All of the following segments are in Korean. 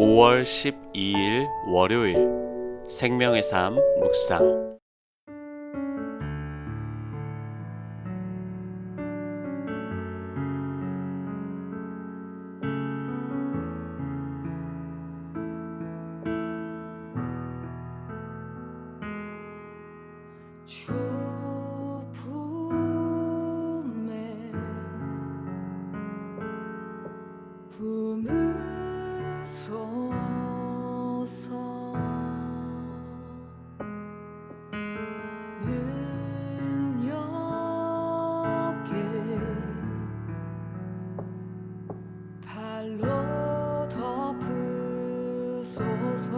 5월 12일 월요일 생명의 삶 묵상. 주 품에 품으소서. 능력에 발로 덮으소서.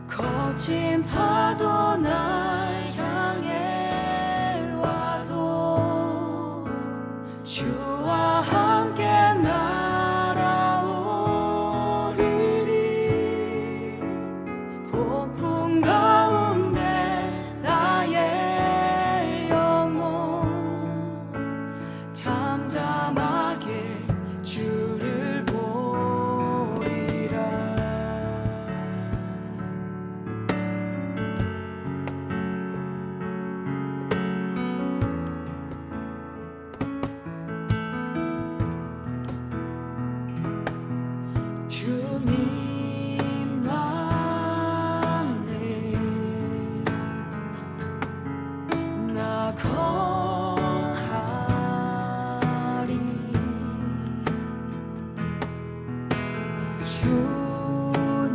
거친 파도 날 향해 와도 주와 함께 날아오르리. 폭풍 가운데 나의 영혼 잠잠하게 주를 보리라. 주님만에 나 거하리. 주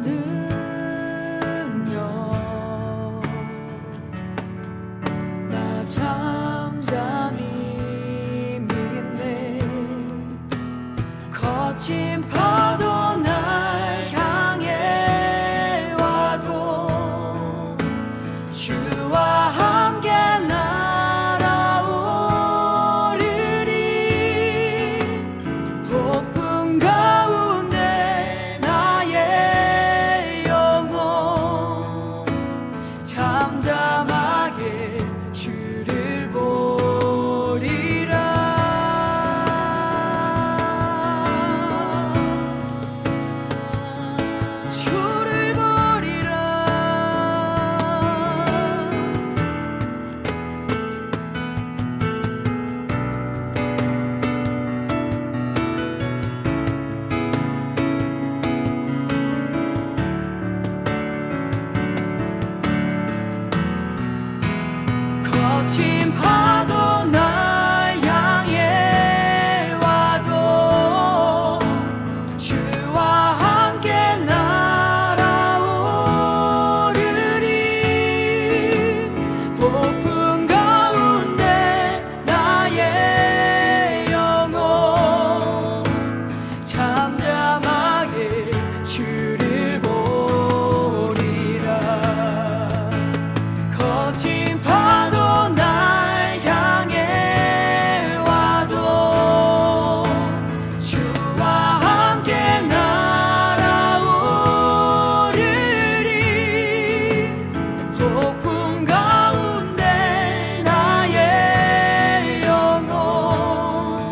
능력 나 잠잠히 믿네. 거친 파도 날 향해 와도 주와 함께 날아오르리. 폭풍 가운데 나의 영혼 잠잠하게 주를 보리라. 주를 보리라. 거친 파도 날 향해 와도 주와 함께 날아오르리. 폭풍 가운데 나의 영혼 잠잠하게 주를 보리라. 거친 파도 날 향해 와도 주와 함께 날아오르리. 폭풍 가운데 나의 영혼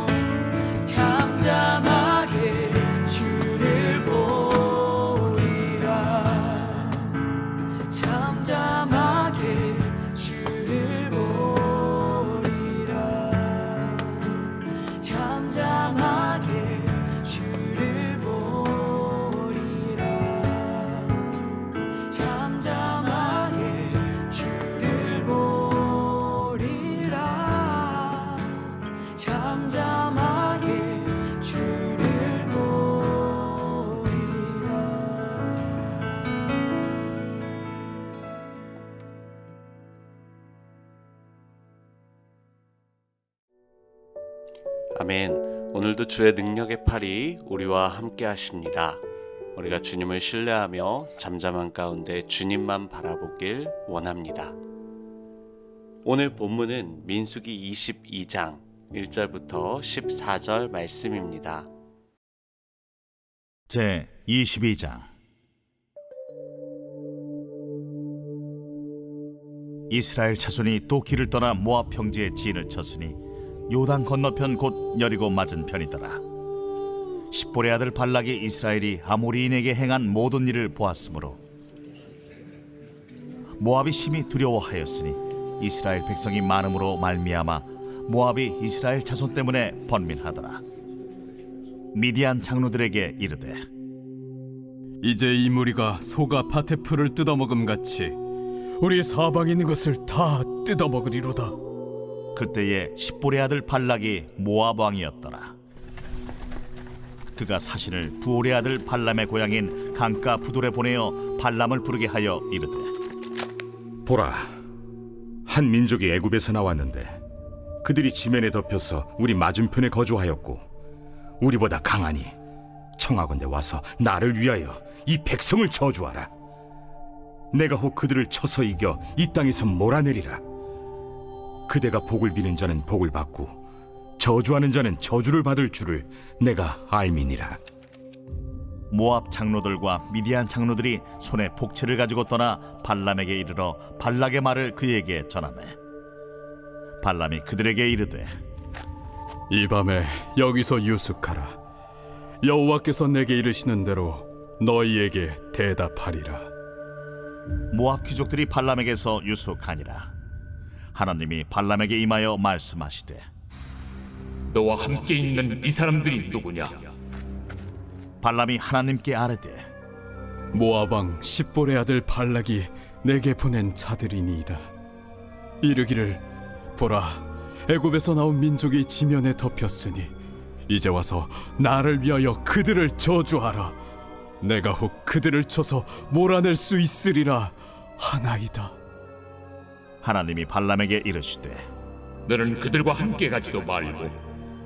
잠잠하게 주를 보리라. 잠잠하게 주를 보리라. 잠잠하게 주를 보리라. 잠잠하게 주를 보리라. 잠잠하게 주를 보리라. 아멘. 오늘도 주의 능력의 팔이 우리와 함께 하십니다. 우리가 주님을 신뢰하며 잠잠한 가운데 주님만 바라보길 원합니다. 오늘 본문은 민수기 22장 1절부터 14절 말씀입니다. 제 22장. 이스라엘 자손이 또 길을 떠나 모압 평지에 진을 쳤으니 요단 건너편 곧 여리고 맞은 편이더라. 십볼의 아들 발락이 이스라엘이 아모리인에게 행한 모든 일을 보았으므로 모압이 심히 두려워하였으니 이스라엘 백성이 많음으로 말미암아 모압이 이스라엘 자손 때문에 번민하더라. 미디안 장로들에게 이르되 이제 이 무리가 소가 밭의 풀을 뜯어먹음 같이 우리 사방에 있는 것을 다 뜯어먹으리로다. 그때에 십볼의 아들 발락이 모압 왕이었더라. 그가 사신을 부올의 아들 발람의 고향인 강가 부돌에 보내어 발람을 부르게 하여 이르되 보라, 한 민족이 애굽에서 나왔는데 그들이 지면에 덮여서 우리 맞은편에 거주하였고 우리보다 강하니 청하건대 와서 나를 위하여 이 백성을 저주하라. 내가 혹 그들을 쳐서 이겨 이 땅에서 몰아내리라. 그대가 복을 비는 자는 복을 받고 저주하는 자는 저주를 받을 줄을 내가 알미니라. 모압 장로들과 미디안 장로들이 손에 복채를 가지고 떠나 발람에게 이르러 발락의 말을 그에게 전하매 발람이 그들에게 이르되 이 밤에 여기서 유숙하라. 여호와께서 내게 이르시는 대로 너희에게 대답하리라. 모압 귀족들이 발람에게서 유숙하니라. 하나님이 발람에게 임하여 말씀하시되 너와 함께 있는 이 사람들이 누구냐? 발람이 하나님께 아뢰되 모압 왕 십볼의 아들 발락이 내게 보낸 자들이니이다. 이르기를 보라, 애굽에서 나온 민족이 지면에 덮였으니 이제 와서 나를 위하여 그들을 저주하라. 내가 혹 그들을 쳐서 몰아낼 수 있으리라 하나이다. 하나님이 발람에게 이르시되 너는 그들과 함께 가지도 말고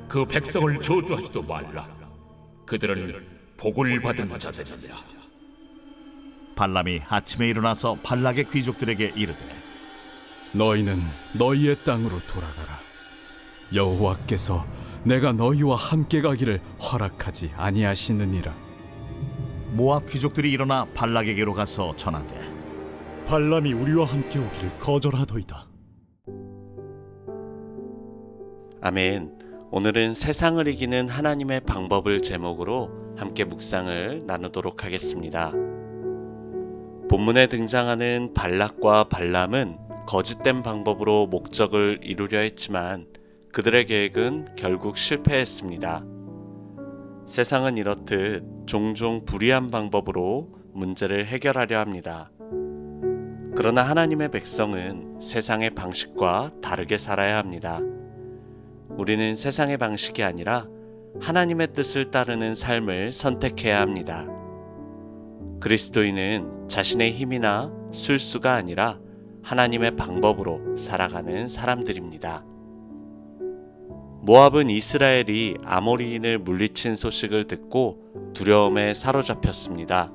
그 백성을 저주하지도 말라. 그들은 복을 받은 자들이라. 발람이 아침에 일어나서 발락의 귀족들에게 이르되 너희는 너희의 땅으로 돌아가라. 여호와께서 내가 너희와 함께 가기를 허락하지 아니하시느니라. 모압 귀족들이 일어나 발락에게로 가서 전하되 발람이 우리와 함께 오기를 거절하더이다. 아멘. 오늘은 세상을 이기는 하나님의 방법을 제목으로 함께 묵상을 나누도록 하겠습니다. 본문에 등장하는 발락과 발람은 거짓된 방법으로 목적을 이루려 했지만 그들의 계획은 결국 실패했습니다. 세상은 이렇듯 종종 불의한 방법으로 문제를 해결하려 합니다. 그러나 하나님의 백성은 세상의 방식과 다르게 살아야 합니다. 우리는 세상의 방식이 아니라 하나님의 뜻을 따르는 삶을 선택해야 합니다. 그리스도인은 자신의 힘이나 술수가 아니라 하나님의 방법으로 살아가는 사람들입니다. 모압은 이스라엘이 아모리인을 물리친 소식을 듣고 두려움에 사로잡혔습니다.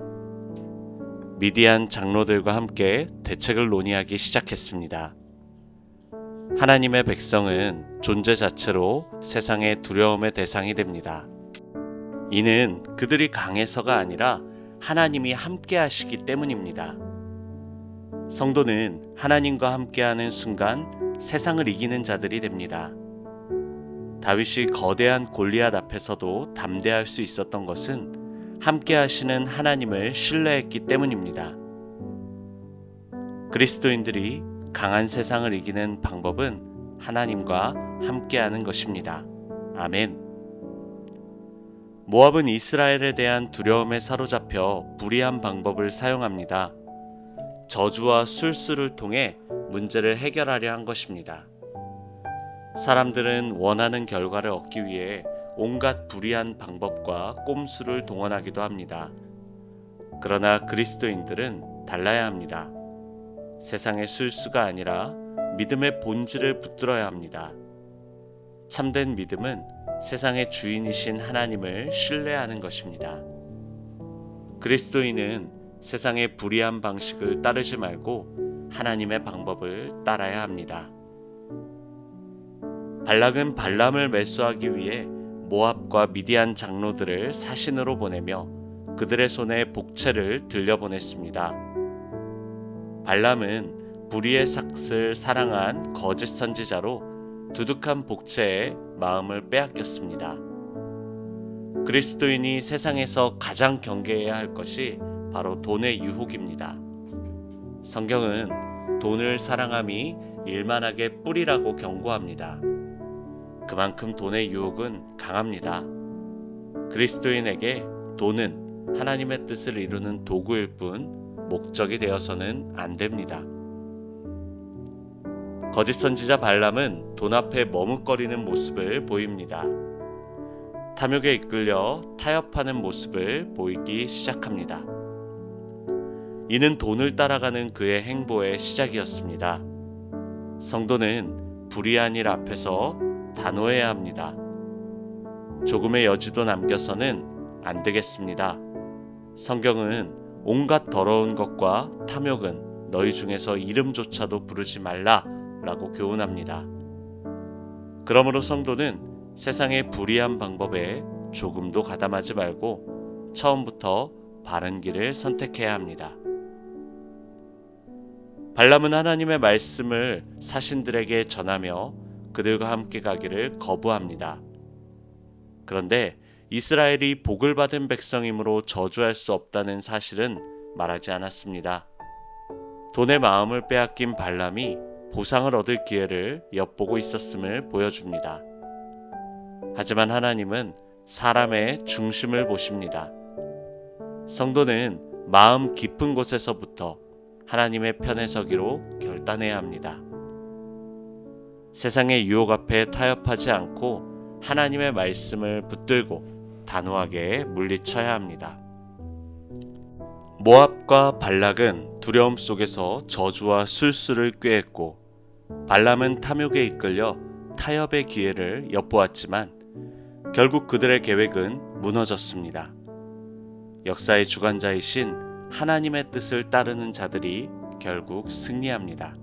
미디안 장로들과 함께 대책을 논의하기 시작했습니다. 하나님의 백성은 존재 자체로 세상의 두려움의 대상이 됩니다. 이는 그들이 강해서가 아니라 하나님이 함께 하시기 때문입니다. 성도는 하나님과 함께하는 순간 세상을 이기는 자들이 됩니다. 다윗이 거대한 골리앗 앞에서도 담대할 수 있었던 것은 함께 하시는 하나님을 신뢰했기 때문입니다. 그리스도인들이 강한 세상을 이기는 방법은 하나님과 함께하는 것입니다. 아멘. 모압은 이스라엘에 대한 두려움에 사로잡혀 불의한 방법을 사용합니다. 저주와 술수를 통해 문제를 해결하려 한 것입니다. 사람들은 원하는 결과를 얻기 위해 온갖 불의한 방법과 꼼수를 동원하기도 합니다. 그러나 그리스도인들은 달라야 합니다. 세상의 술수가 아니라 믿음의 본질을 붙들어야 합니다. 참된 믿음은 세상의 주인이신 하나님을 신뢰하는 것입니다. 그리스도인은 세상의 불의한 방식을 따르지 말고 하나님의 방법을 따라야 합니다. 발락은 발람을 매수하기 위해 모압과 미디안 장로들을 사신으로 보내며 그들의 손에 복채를 들려보냈습니다. 발람은 불의의 삭슬 사랑한 거짓 선지자로 두둑한 복채에 마음을 빼앗겼습니다. 그리스도인이 세상에서 가장 경계해야 할 것이 바로 돈의 유혹입니다. 성경은 돈을 사랑함이 일만하게 뿌리라고 경고합니다. 그만큼 돈의 유혹은 강합니다. 그리스도인에게 돈은 하나님의 뜻을 이루는 도구일 뿐 목적이 되어서는 안 됩니다. 거짓 선지자 발람은 돈 앞에 머뭇거리는 모습을 보입니다. 탐욕에 이끌려 타협하는 모습을 보이기 시작합니다. 이는 돈을 따라가는 그의 행보의 시작이었습니다. 성도는 불의한 일 앞에서 단호해야 합니다. 조금의 여지도 남겨서는 안 되겠습니다. 성경은 온갖 더러운 것과 탐욕은 너희 중에서 이름조차도 부르지 말라 라고 교훈합니다. 그러므로 성도는 세상의 불의한 방법에 조금도 가담하지 말고 처음부터 바른 길을 선택해야 합니다. 발람은 하나님의 말씀을 사신들에게 전하며 그들과 함께 가기를 거부합니다. 그런데 이스라엘이 복을 받은 백성이므로 저주할 수 없다는 사실은 말하지 않았습니다. 돈의 마음을 빼앗긴 발람이 보상을 얻을 기회를 엿보고 있었음을 보여줍니다. 하지만 하나님은 사람의 중심을 보십니다. 성도는 마음 깊은 곳에서부터 하나님의 편에 서기로 결단해야 합니다. 세상의 유혹 앞에 타협하지 않고 하나님의 말씀을 붙들고 단호하게 물리쳐야 합니다. 모압과 발락은 두려움 속에서 저주와 술수를 꾀했고 발람은 탐욕에 이끌려 타협의 기회를 엿보았지만 결국 그들의 계획은 무너졌습니다. 역사의 주관자이신 하나님의 뜻을 따르는 자들이 결국 승리합니다.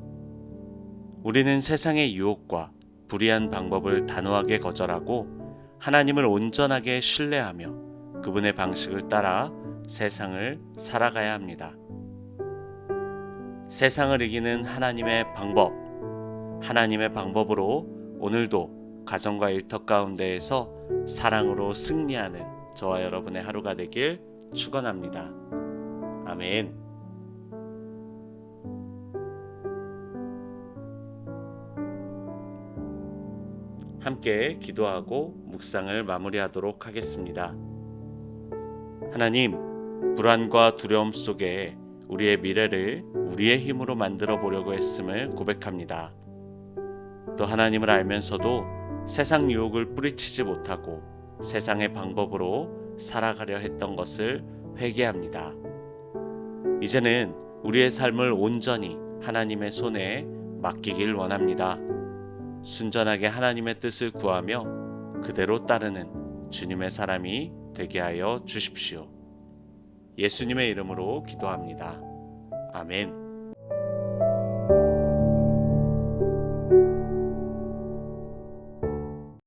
우리는 세상의 유혹과 불의한 방법을 단호하게 거절하고 하나님을 온전하게 신뢰하며 그분의 방식을 따라 세상을 살아가야 합니다. 세상을 이기는 하나님의 방법, 하나님의 방법으로 오늘도 가정과 일터 가운데에서 사랑으로 승리하는 저와 여러분의 하루가 되길 축원합니다. 아멘. 함께 기도하고 묵상을 마무리하도록 하겠습니다. 하나님, 불안과 두려움 속에 우리의 미래를 우리의 힘으로 만들어 보려고 했음을 고백합니다. 또 하나님을 알면서도 세상 유혹을 뿌리치지 못하고 세상의 방법으로 살아가려 했던 것을 회개합니다. 이제는 우리의 삶을 온전히 하나님의 손에 맡기길 원합니다. 순전하게 하나님의 뜻을 구하며 그대로 따르는 주님의 사람이 되게 하여 주십시오. 예수님의 이름으로 기도합니다. 아멘.